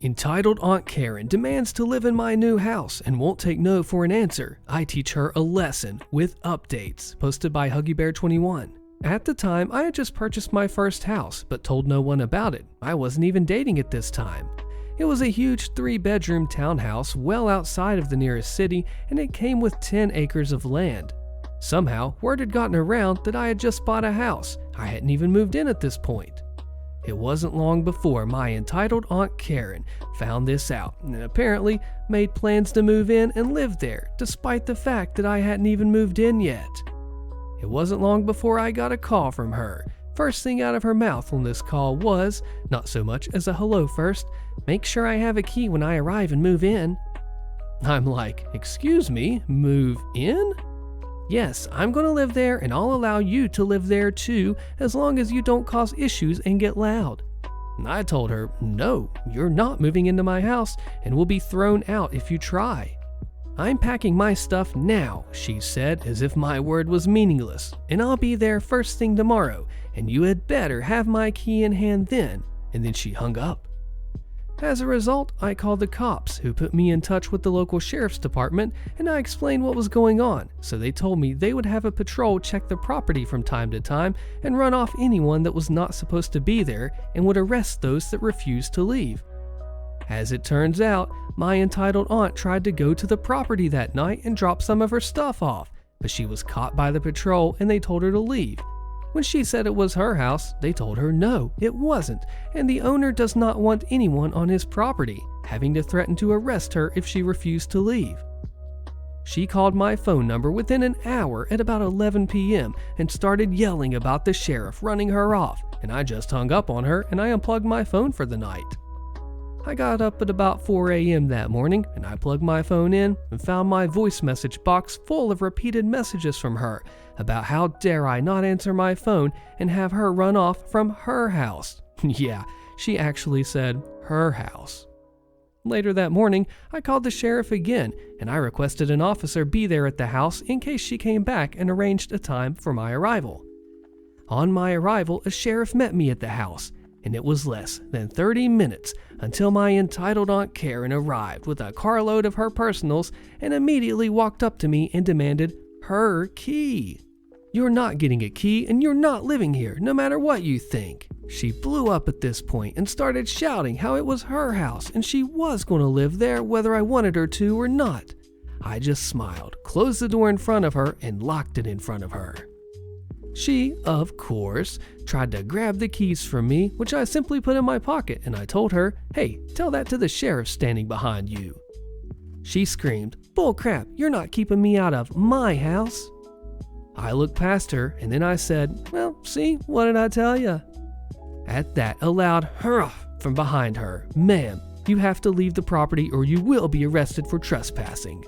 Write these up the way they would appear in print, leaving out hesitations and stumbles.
Entitled Aunt Karen demands to live in my new house and won't take no for an answer. I teach her a lesson with updates, posted by HuggyBear21. At the time, I had just purchased my first house, but told no one about it. I wasn't even dating at this time. It was a huge 3-bedroom townhouse well outside of the nearest city, and it came with 10 acres of land. Somehow, word had gotten around that I had just bought a house. I hadn't even moved in at this point. It wasn't long before my entitled Aunt Karen found this out and apparently made plans to move in and live there, despite the fact that I hadn't even moved in yet. It wasn't long before I got a call from her. First thing out of her mouth on this call was, not so much as a hello first, make sure I have a key when I arrive and move in. I'm like, excuse me, move in? Yes, I'm going to live there and I'll allow you to live there too, as long as you don't cause issues and get loud. I told her, no, you're not moving into my house and will be thrown out if you try. I'm packing my stuff now, she said, as if my word was meaningless, and I'll be there first thing tomorrow, and you had better have my key in hand then, and then she hung up. As a result, I called the cops, who put me in touch with the local sheriff's department, and I explained what was going on, so they told me they would have a patrol check the property from time to time and run off anyone that was not supposed to be there and would arrest those that refused to leave. As it turns out, my entitled aunt tried to go to the property that night and drop some of her stuff off, but she was caught by the patrol and they told her to leave. When she said it was her house, they told her no, it wasn't, and the owner does not want anyone on his property, having to threaten to arrest her if she refused to leave. She called my phone number within an hour at about 11 p.m. and started yelling about the sheriff running her off, and I just hung up on her and I unplugged my phone for the night. I got up at about 4 a.m. that morning and I plugged my phone in and found my voice message box full of repeated messages from her about how dare I not answer my phone and have her run off from her house. Yeah, she actually said her house. Later that morning, I called the sheriff again and I requested an officer be there at the house in case she came back and arranged a time for my arrival. On my arrival, a sheriff met me at the house, and it was less than 30 minutes until my entitled Aunt Karen arrived with a carload of her personals and immediately walked up to me and demanded her key. You're not getting a key and you're not living here, no matter what you think. She blew up at this point and started shouting how it was her house and she was going to live there whether I wanted her to or not. I just smiled, closed the door in front of her, and locked it in front of her. She, of course, tried to grab the keys from me, which I simply put in my pocket, and I told her, hey, tell that to the sheriff standing behind you. She screamed, bull crap, you're not keeping me out of my house. I looked past her, and then I said, well, see, what did I tell you? At that, a loud huff from behind her, ma'am, you have to leave the property or you will be arrested for trespassing.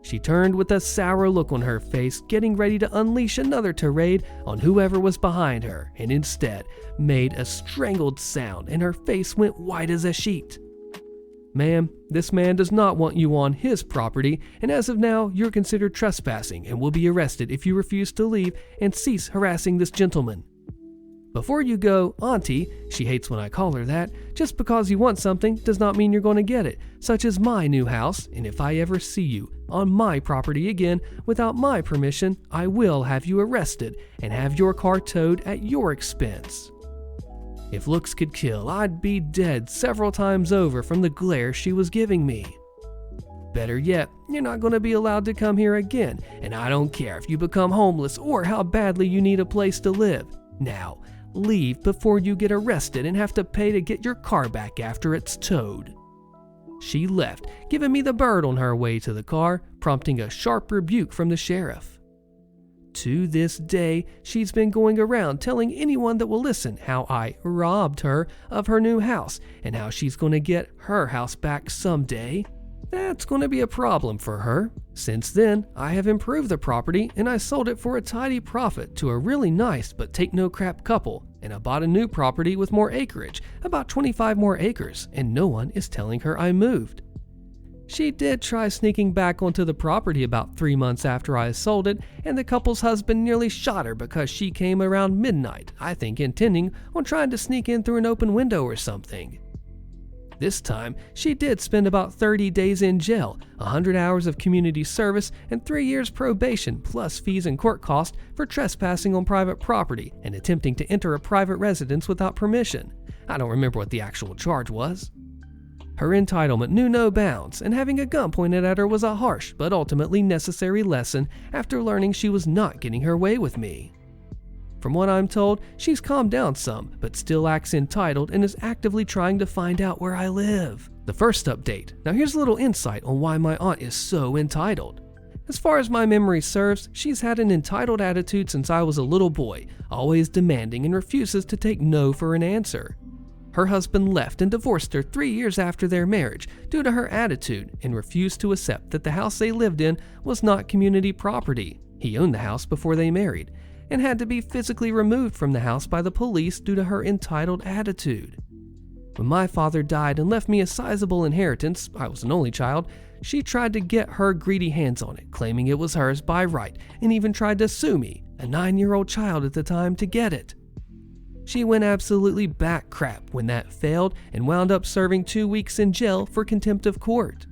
She turned with a sour look on her face, getting ready to unleash another tirade on whoever was behind her, and instead made a strangled sound and her face went white as a sheet. Ma'am, this man does not want you on his property, and as of now, you're considered trespassing and will be arrested if you refuse to leave and cease harassing this gentleman. Before you go, Auntie, she hates when I call her that, just because you want something does not mean you're going to get it, such as my new house, and if I ever see you on my property again without my permission, I will have you arrested and have your car towed at your expense. If looks could kill, I'd be dead several times over from the glare she was giving me. Better yet, you're not going to be allowed to come here again, and I don't care if you become homeless or how badly you need a place to live. Now, leave before you get arrested and have to pay to get your car back after it's towed. She left, giving me the bird on her way to the car, prompting a sharp rebuke from the sheriff. To this day, she's been going around telling anyone that will listen how I robbed her of her new house and how she's going to get her house back someday. That's going to be a problem for her. Since then, I have improved the property and I sold it for a tidy profit to a really nice but take no crap couple, and I bought a new property with more acreage, about 25 more acres, and no one is telling her I moved. She did try sneaking back onto the property about 3 months after I sold it, and the couple's husband nearly shot her because she came around midnight, I think intending on trying to sneak in through an open window or something. This time, she did spend about 30 days in jail, 100 hours of community service, and 3 years probation plus fees and court costs for trespassing on private property and attempting to enter a private residence without permission. I don't remember what the actual charge was. Her entitlement knew no bounds, and having a gun pointed at her was a harsh but ultimately necessary lesson after learning she was not getting her way with me. From what I'm told, she's calmed down some, but still acts entitled and is actively trying to find out where I live. The first update. Now here's a little insight on why my aunt is so entitled. As far as my memory serves, she's had an entitled attitude since I was a little boy, always demanding and refuses to take no for an answer. Her husband left and divorced her 3 years after their marriage due to her attitude and refused to accept that the house they lived in was not community property. He owned the house before they married and had to be physically removed from the house by the police due to her entitled attitude. When my father died and left me a sizable inheritance, I was an only child, she tried to get her greedy hands on it, claiming it was hers by right, and even tried to sue me, a 9-year-old child at the time, to get it. She went absolutely bat crap when that failed and wound up serving 2 weeks in jail for contempt of court.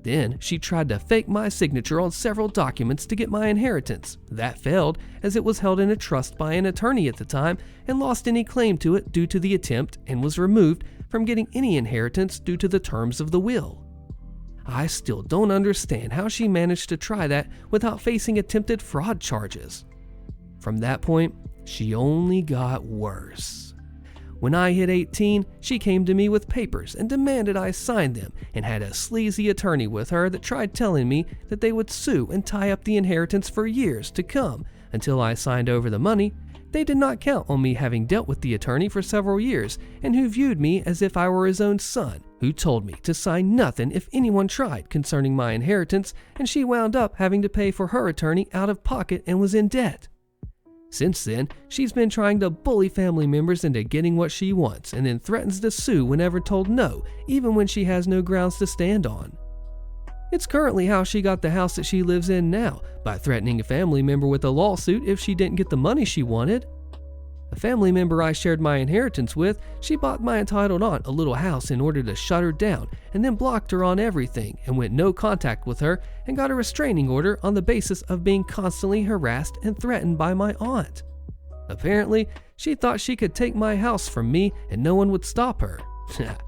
Then she tried to fake my signature on several documents to get my inheritance. That failed as it was held in a trust by an attorney at the time and lost any claim to it due to the attempt and was removed from getting any inheritance due to the terms of the will. I still don't understand how she managed to try that without facing attempted fraud charges. From that point, she only got worse. When I hit 18, she came to me with papers and demanded I sign them and had a sleazy attorney with her that tried telling me that they would sue and tie up the inheritance for years to come until I signed over the money. They did not count on me having dealt with the attorney for several years and who viewed me as if I were his own son, who told me to sign nothing if anyone tried concerning my inheritance, and she wound up having to pay for her attorney out of pocket and was in debt. Since then, she's been trying to bully family members into getting what she wants and then threatens to sue whenever told no, even when she has no grounds to stand on. It's currently how she got the house that she lives in now, by threatening a family member with a lawsuit if she didn't get the money she wanted. A family member I shared my inheritance with, she bought my entitled aunt a little house in order to shut her down and then blocked her on everything and went no contact with her and got a restraining order on the basis of being constantly harassed and threatened by my aunt. Apparently, she thought she could take my house from me and no one would stop her.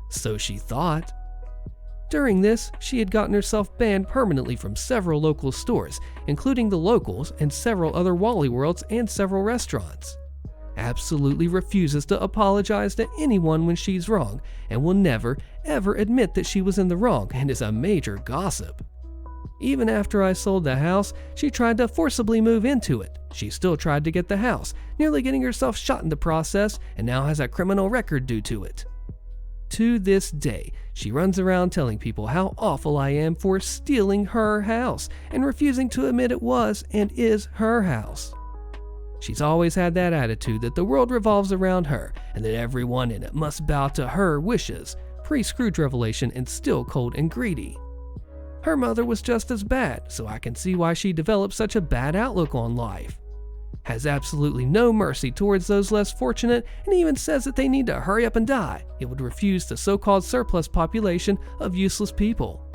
So she thought. During this, she had gotten herself banned permanently from several local stores, including the Locals and several other Wally Worlds and several restaurants. Absolutely refuses to apologize to anyone when she's wrong and will never, ever admit that she was in the wrong and is a major gossip. Even after I sold the house, she tried to forcibly move into it. She still tried to get the house, nearly getting herself shot in the process, and now has a criminal record due to it. To this day, she runs around telling people how awful I am for stealing her house and refusing to admit it was and is her house. She's always had that attitude that the world revolves around her and that everyone in it must bow to her wishes, pre-Scrooge revelation and still cold and greedy. Her mother was just as bad, so I can see why she developed such a bad outlook on life. Has absolutely no mercy towards those less fortunate and even says that they need to hurry up and die. It would refuse the so-called surplus population of useless people.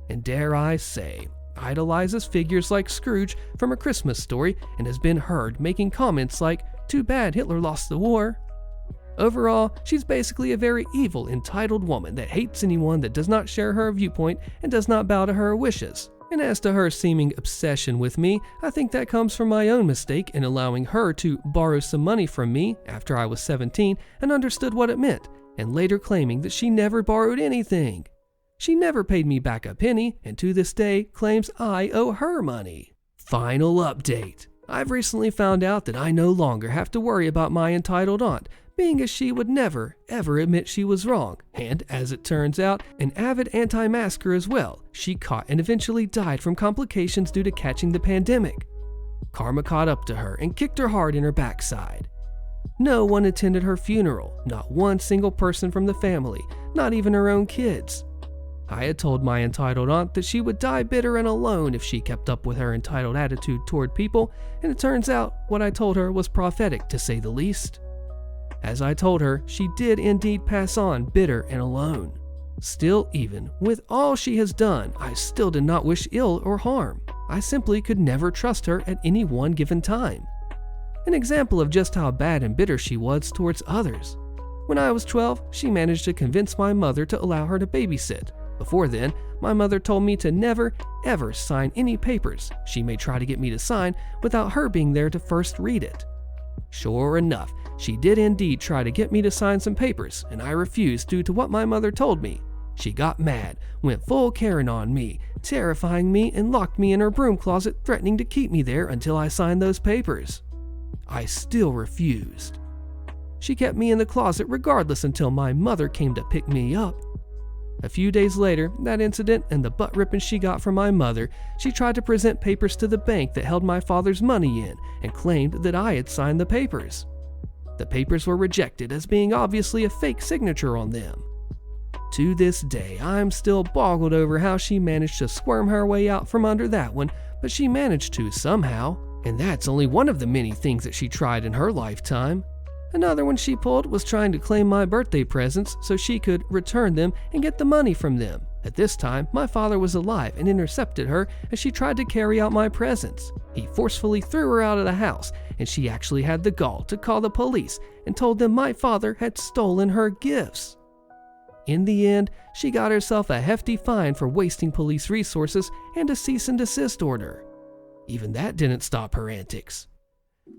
And dare I say, idolizes figures like Scrooge from A Christmas Story and has been heard making comments like, "Too bad Hitler lost the war." Overall, she's basically a very evil, entitled woman that hates anyone that does not share her viewpoint and does not bow to her wishes. And as to her seeming obsession with me, I think that comes from my own mistake in allowing her to borrow some money from me after I was 17 and understood what it meant, and later claiming that she never borrowed anything. She never paid me back a penny, and to this day claims I owe her money. Final update. I've recently found out that I no longer have to worry about my entitled aunt, being as she would never, ever admit she was wrong, and, as it turns out, an avid anti-masker as well. She caught and eventually died from complications due to catching the pandemic. Karma caught up to her and kicked her hard in her backside. No one attended her funeral, not one single person from the family, not even her own kids. I had told my entitled aunt that she would die bitter and alone if she kept up with her entitled attitude toward people, and it turns out what I told her was prophetic, to say the least. As I told her, she did indeed pass on bitter and alone. Still, even with all she has done, I still did not wish ill or harm. I simply could never trust her at any one given time. An example of just how bad and bitter she was towards others. When I was 12, she managed to convince my mother to allow her to babysit. Before then, my mother told me to never, ever sign any papers she may try to get me to sign without her being there to first read it. Sure enough, she did indeed try to get me to sign some papers, and I refused due to what my mother told me. She got mad, went full Karen on me, terrifying me, and locked me in her broom closet, threatening to keep me there until I signed those papers. I still refused. She kept me in the closet regardless until my mother came to pick me up. A few days later, that incident and the butt ripping she got from my mother, she tried to present papers to the bank that held my father's money in and claimed that I had signed the papers. The papers were rejected as being obviously a fake signature on them. To this day, I'm still boggled over how she managed to squirm her way out from under that one, but she managed to somehow, and that's only one of the many things that she tried in her lifetime. Another one she pulled was trying to claim my birthday presents so she could return them and get the money from them. At this time, my father was alive and intercepted her as she tried to carry out my presents. He forcefully threw her out of the house, and she actually had the gall to call the police and told them my father had stolen her gifts. In the end, she got herself a hefty fine for wasting police resources and a cease and desist order. Even that didn't stop her antics.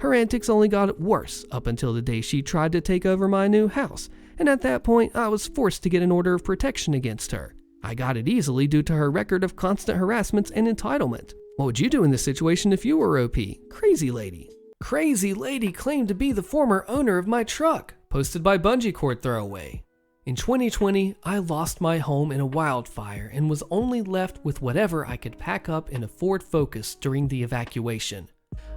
Her antics only got worse up until the day she tried to take over my new house, and at that point I was forced to get an order of protection against her. I got it easily due to her record of constant harassments and entitlement. What would you do in this situation if you were OP? Crazy lady. Crazy lady claimed to be the former owner of my truck, posted by bungee cord throwaway. In 2020, I lost my home in a wildfire and was only left with whatever I could pack up in a Ford Focus during the evacuation.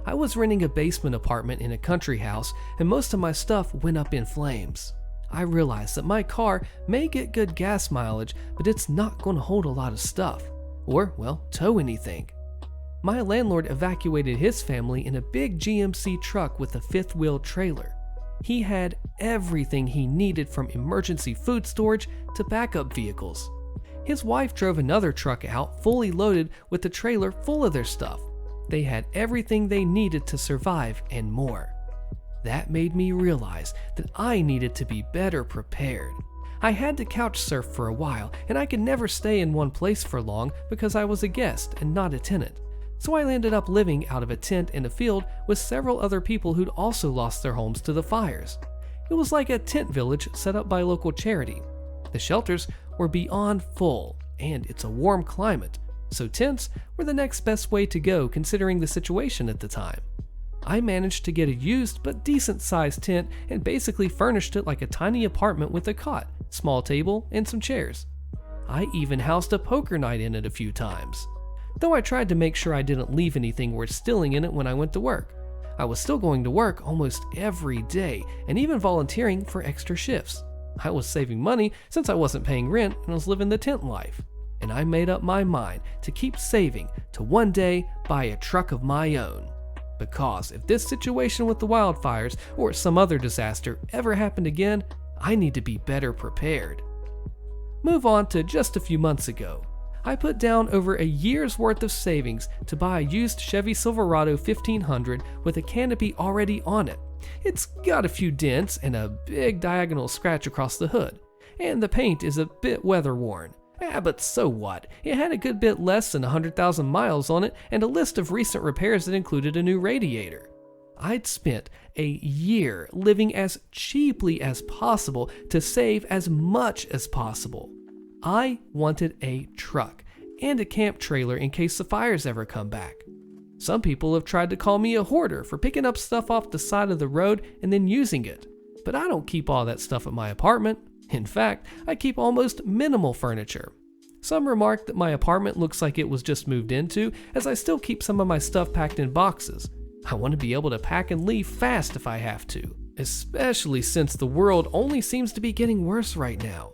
I was renting a basement apartment in a country house, and most of my stuff went up in flames. I realized that my car may get good gas mileage, but it's not going to hold a lot of stuff, or, well, tow anything. My landlord evacuated his family in a big GMC truck with a fifth-wheel trailer. He had everything he needed from emergency food storage to backup vehicles. His wife drove another truck out fully loaded with the trailer full of their stuff. They had everything they needed to survive and more. That made me realize that I needed to be better prepared. I had to couch surf for a while, and I could never stay in one place for long because I was a guest and not a tenant. So I ended up living out of a tent in a field with several other people who'd also lost their homes to the fires. It was like a tent village set up by a local charity. The shelters were beyond full, and it's a warm climate, so tents were the next best way to go considering the situation at the time. I managed to get a used but decent sized tent and basically furnished it like a tiny apartment with a cot, small table, and some chairs. I even housed a poker night in it a few times. Though I tried to make sure I didn't leave anything worth stealing in it when I went to work. I was still going to work almost every day and even volunteering for extra shifts. I was saving money since I wasn't paying rent and was living the tent life. And I made up my mind to keep saving to one day buy a truck of my own. Because if this situation with the wildfires or some other disaster ever happened again, I need to be better prepared. Move on to just a few months ago. I put down over a year's worth of savings to buy a used Chevy Silverado 1500 with a canopy already on it. It's got a few dents and a big diagonal scratch across the hood, and the paint is a bit weather worn. But so what? It had a good bit less than 100,000 miles on it and a list of recent repairs that included a new radiator. I'd spent a year living as cheaply as possible to save as much as possible. I wanted a truck and a camp trailer in case the fires ever come back. Some people have tried to call me a hoarder for picking up stuff off the side of the road and then using it, but I don't keep all that stuff at my apartment. In fact, I keep almost minimal furniture. Some remark that my apartment looks like it was just moved into, as I still keep some of my stuff packed in boxes. I want to be able to pack and leave fast if I have to, especially since the world only seems to be getting worse right now.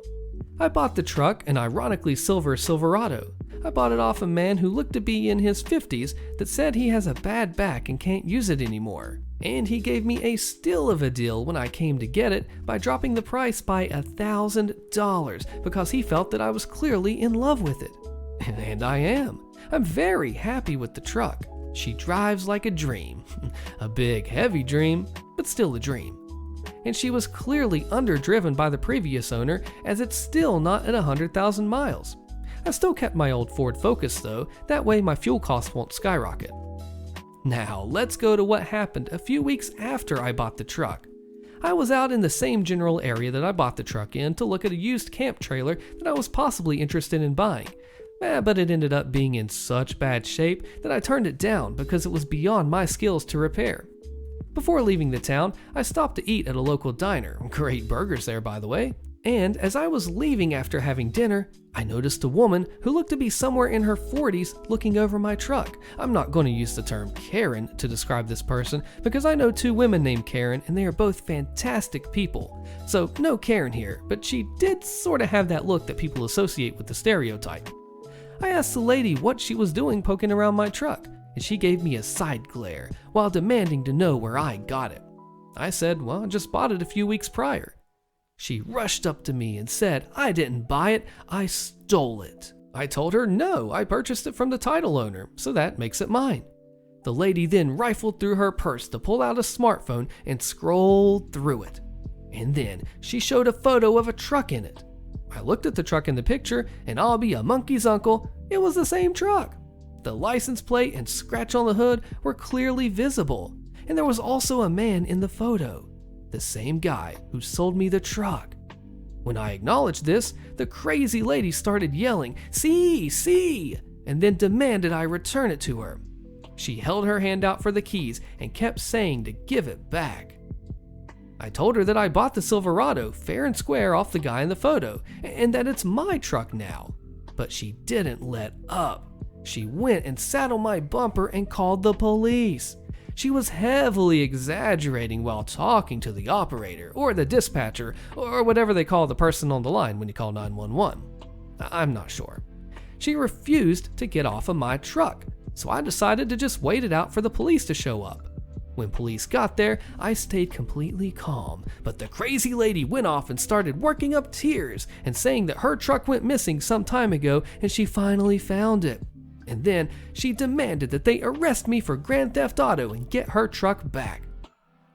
I bought the truck, an ironically silver Silverado. I bought it off a man who looked to be in his 50s that said he has a bad back and can't use it anymore. And he gave me a steal of a deal when I came to get it by dropping the price by $1,000 because he felt that I was clearly in love with it. And I am. I'm very happy with the truck. She drives like a dream. A big, heavy dream, but still a dream. And she was clearly underdriven by the previous owner, as it's still not at 100,000 miles. I still kept my old Ford Focus though, that way my fuel costs won't skyrocket. Now, let's go to what happened a few weeks after I bought the truck. I was out in the same general area that I bought the truck in to look at a used camp trailer that I was possibly interested in buying. But it ended up being in such bad shape that I turned it down because it was beyond my skills to repair. Before leaving the town, I stopped to eat at a local diner. Great burgers there, by the way. And as I was leaving after having dinner, I noticed a woman who looked to be somewhere in her 40s looking over my truck. I'm not going to use the term Karen to describe this person because I know two women named Karen and they are both fantastic people. So no Karen here, but she did sort of have that look that people associate with the stereotype. I asked the lady what she was doing poking around my truck, and she gave me a side glare while demanding to know where I got it. I said, well, I just bought it a few weeks prior. She rushed up to me and said, I didn't buy it, I stole it. I told her, no, I purchased it from the title owner, so that makes it mine. The lady then rifled through her purse to pull out a smartphone and scrolled through it. And then she showed a photo of a truck in it. I looked at the truck in the picture, and I'll be a monkey's uncle, it was the same truck. The license plate and scratch on the hood were clearly visible, and there was also a man in the photo, the same guy who sold me the truck. When I acknowledged this, the crazy lady started yelling, "See, see," and then demanded I return it to her. She held her hand out for the keys and kept saying to give it back. I told her that I bought the Silverado fair and square off the guy in the photo, and that it's my truck now. But she didn't let up. She went and sat on my bumper and called the police. She was heavily exaggerating while talking to the operator, or the dispatcher, or whatever they call the person on the line when you call 911. I'm not sure. She refused to get off of my truck, so I decided to just wait it out for the police to show up. When police got there, I stayed completely calm, but the crazy lady went off and started working up tears and saying that her truck went missing some time ago and she finally found it. And then she demanded that they arrest me for Grand Theft Auto and get her truck back.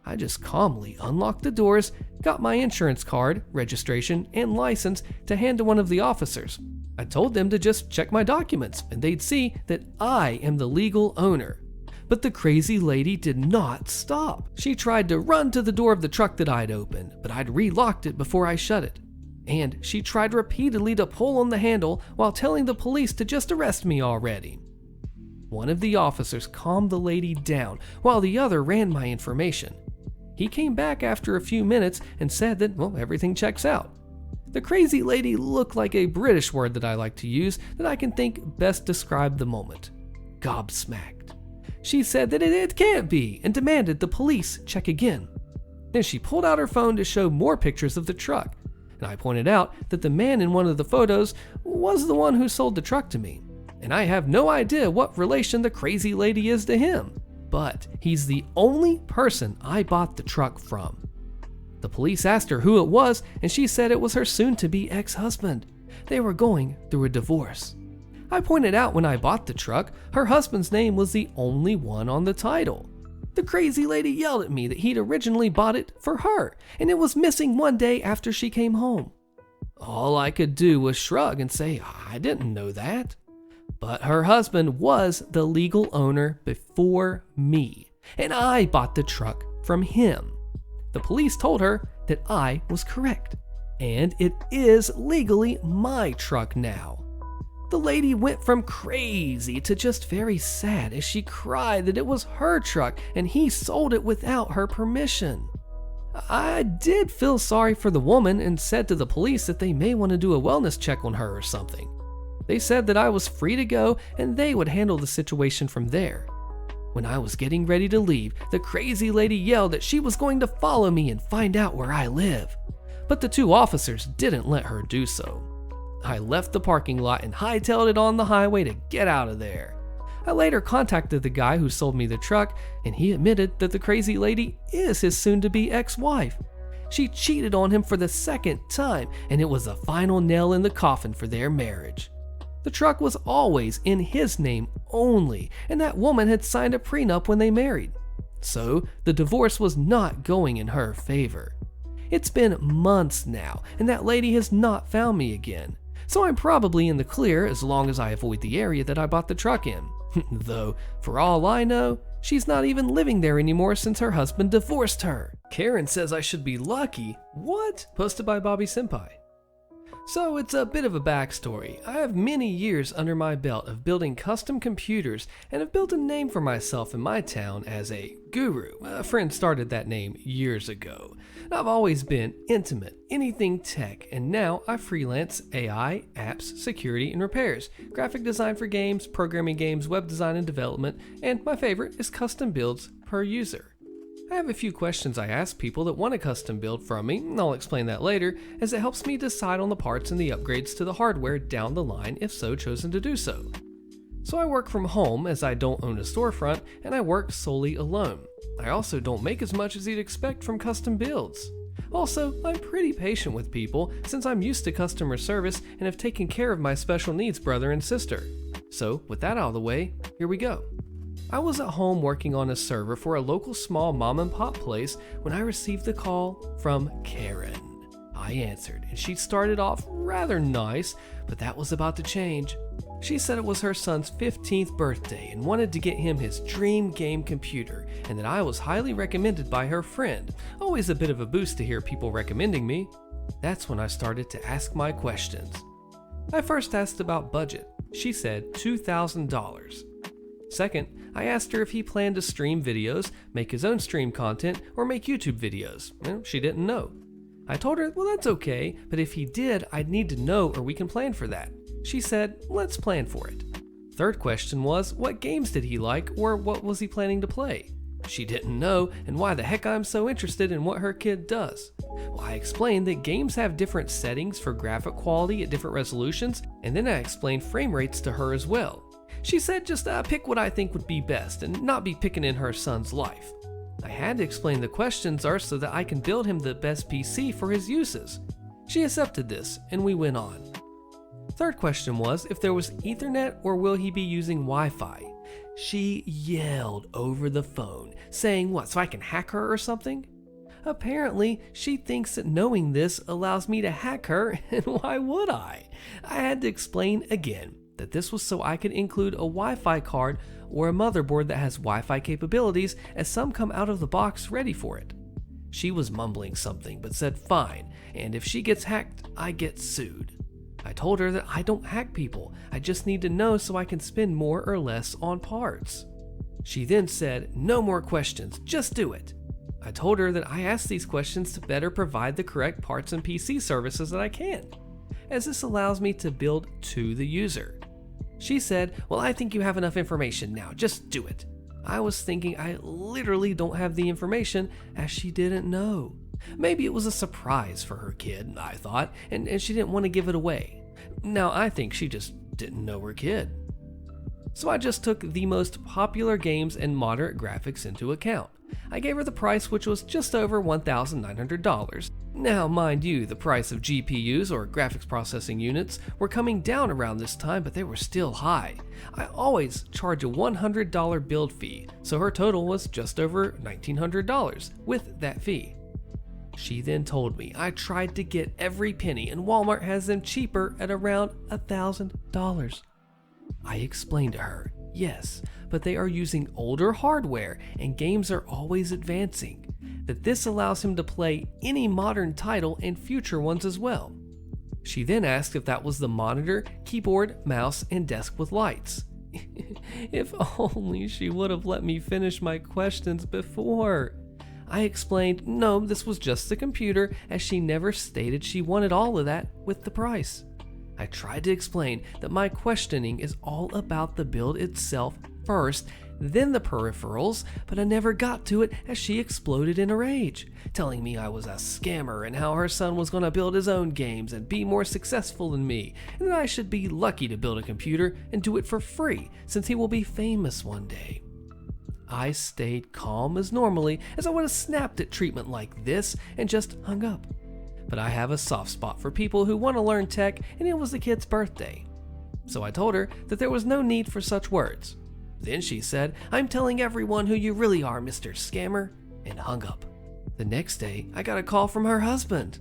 I just calmly unlocked the doors, got my insurance card, registration, and license to hand to one of the officers. I told them to just check my documents and they'd see that I am the legal owner. But the crazy lady did not stop. She tried to run to the door of the truck that I'd opened, but I'd relocked it before I shut it. And she tried repeatedly to pull on the handle while telling the police to just arrest me already. One of the officers calmed the lady down while the other ran my information. He came back after a few minutes and said that, well, everything checks out. The crazy lady looked like a British word that I like to use that I can think best described the moment. Gobsmacked. She said that it can't be and demanded the police check again. Then she pulled out her phone to show more pictures of the truck, and I pointed out that the man in one of the photos was the one who sold the truck to me, and I have no idea what relation the crazy lady is to him, but he's the only person I bought the truck from. The police asked her who it was, and she said it was her soon-to-be ex-husband. They were going through a divorce. I pointed out when I bought the truck, her husband's name was the only one on the title. The crazy lady yelled at me that he'd originally bought it for her, and it was missing one day after she came home. All I could do was shrug and say, I didn't know that. But her husband was the legal owner before me, and I bought the truck from him. The police told her that I was correct, and it is legally my truck now. The lady went from crazy to just very sad as she cried that it was her truck and he sold it without her permission. I did feel sorry for the woman and said to the police that they may want to do a wellness check on her or something. They said that I was free to go and they would handle the situation from there. When I was getting ready to leave, the crazy lady yelled that she was going to follow me and find out where I live. But the two officers didn't let her do so. I left the parking lot and hightailed it on the highway to get out of there. I later contacted the guy who sold me the truck, and he admitted that the crazy lady is his soon-to-be ex-wife. She cheated on him for the second time, and it was the final nail in the coffin for their marriage. The truck was always in his name only, and that woman had signed a prenup when they married. So, the divorce was not going in her favor. It's been months now, and that lady has not found me again. So I'm probably in the clear as long as I avoid the area that I bought the truck in. Though, for all I know, she's not even living there anymore since her husband divorced her. Karen says I should be lucky. What? Posted by Bobby Senpai. So it's a bit of a backstory. I have many years under my belt of building custom computers and have built a name for myself in my town as a guru. A friend started that name years ago. I've always been intimate, anything tech, and now I freelance AI, apps, security, and repairs, graphic design for games, programming games, web design and development, and my favorite is custom builds per user. I have a few questions I ask people that want a custom build from me, and I'll explain that later, as it helps me decide on the parts and the upgrades to the hardware down the line if so chosen to do so. So I work from home as I don't own a storefront, and I work solely alone. I also don't make as much as you'd expect from custom builds. Also, I'm pretty patient with people since I'm used to customer service and have taken care of my special needs brother and sister. So with that out of the way, here we go. I was at home working on a server for a local small mom and pop place when I received the call from Karen. I answered, and she started off rather nice, but that was about to change. She said it was her son's 15th birthday and wanted to get him his dream game computer, and that I was highly recommended by her friend. Always a bit of a boost to hear people recommending me. That's when I started to ask my questions. I first asked about budget. She said $2,000. Second, I asked her if he planned to stream videos, make his own stream content, or make YouTube videos. Well, she didn't know. I told her, well, that's okay, but if he did, I'd need to know or we can plan for that. She said, let's plan for it. Third question was, what games did he like or what was he planning to play? She didn't know, and why the heck I'm so interested in what her kid does. Well, I explained that games have different settings for graphic quality at different resolutions, and then I explained frame rates to her as well. She said just pick what I think would be best and not be picking in her son's life. I had to explain the questions are so that I can build him the best PC for his uses. She accepted this and we went on. Third question was if there was Ethernet or will he be using Wi-Fi. She yelled over the phone, saying what, so I can hack her or something? Apparently, she thinks that knowing this allows me to hack her, and why would I? I had to explain again that this was so I could include a Wi-Fi card or a motherboard that has Wi-Fi capabilities, as some come out of the box ready for it. She was mumbling something but said fine, and if she gets hacked, I get sued. I told her that I don't hack people, I just need to know so I can spend more or less on parts. She then said, no more questions, just do it. I told her that I asked these questions to better provide the correct parts and PC services that I can, as this allows me to build to the user. She said, well, I think you have enough information now, just do it. I was thinking I literally don't have the information, as she didn't know. Maybe it was a surprise for her kid, I thought, and she didn't want to give it away. Now I think she just didn't know her kid. So I just took the most popular games and moderate graphics into account. I gave her the price, which was just over $1,900. Now, mind you, the price of GPUs or graphics processing units were coming down around this time, but they were still high. I always charge a $100 build fee, so her total was just over $1,900 with that fee. She then told me I tried to get every penny and Walmart has them cheaper at around $1,000. I explained to her, yes, but they are using older hardware and games are always advancing, that this allows him to play any modern title and future ones as well. She then asked if that was the monitor, keyboard, mouse, and desk with lights. If only she would have let me finish my questions before. I explained, no, this was just the computer, as she never stated she wanted all of that with the price. I tried to explain that my questioning is all about the build itself first, then the peripherals, but I never got to it as she exploded in a rage, telling me I was a scammer and how her son was going to build his own games and be more successful than me, and that I should be lucky to build a computer and do it for free since he will be famous one day. I stayed calm as normally, as I would have snapped at treatment like this and just hung up. But I have a soft spot for people who want to learn tech, and it was the kid's birthday. So I told her that there was no need for such words. Then she said, "I'm telling everyone who you really are, Mr. Scammer," and hung up. The next day, I got a call from her husband.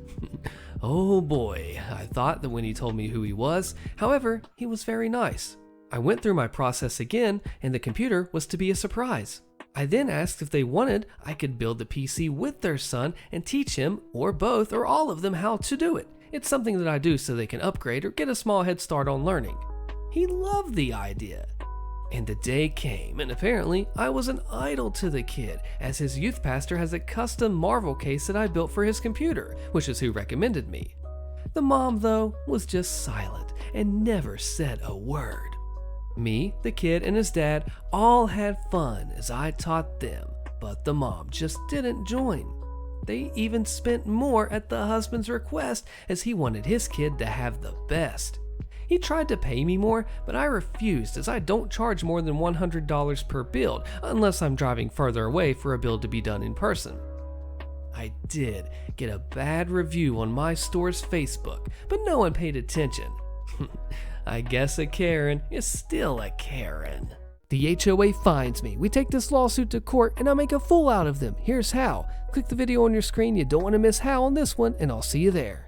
Oh boy, I thought that when he told me who he was. However, he was very nice. I went through my process again, and the computer was to be a surprise. I then asked if they wanted, I could build the PC with their son and teach him, or both, or all of them, how to do it. It's something that I do so they can upgrade or get a small head start on learning. He loved the idea. And the day came, and apparently I was an idol to the kid, as his youth pastor has a custom Marvel case that I built for his computer, which is who recommended me. The mom, though, was just silent and never said a word. Me, the kid, and his dad all had fun as I taught them, but the mom just didn't join. They even spent more at the husband's request, as he wanted his kid to have the best. He tried to pay me more, but I refused, as I don't charge more than $100 per build unless I'm driving further away for a build to be done in person. I did get a bad review on my store's Facebook, but no one paid attention. I guess a Karen is still a Karen. The HOA finds me. We take this lawsuit to court and I make a fool out of them. Here's how. Click the video on your screen. You don't want to miss how on this one, and I'll see you there.